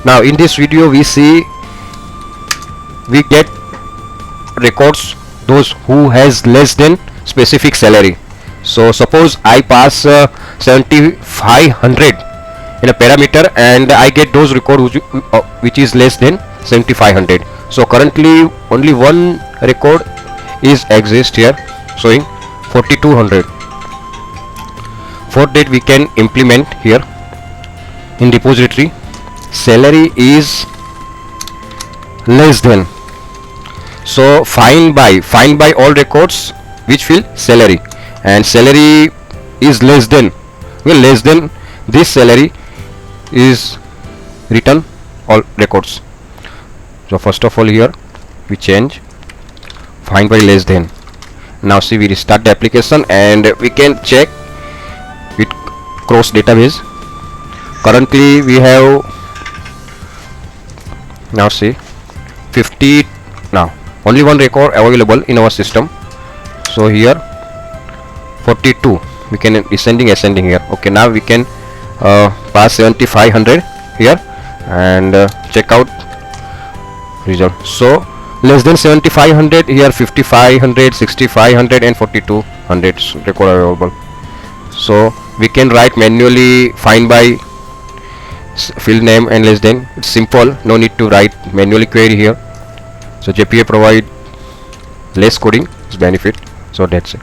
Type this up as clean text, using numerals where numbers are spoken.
Now in this video we see we get records those who has less than specific salary. So suppose I pass 7500 in a parameter and I get those record which is less than 7500. So currently only one record is exist here showing 4200. For that we can implement here in repository salary is less than. So find by all records which fill salary, and salary is less than, well, less than this salary is return all records. So first of all here we change find by less than. Now see, we restart the application and we can check it cross database. Currently we have, now see 50, now only one record available in our system. So here 42 we can ascending here. Okay, now we can pass 7500 here and check out result. So less than 7500 here 5500, 6500 and 4200 record available. So we can write manually find by field name and less than. It's simple, no need to write manually query here. So JPA provide less coding is benefit. So that's it.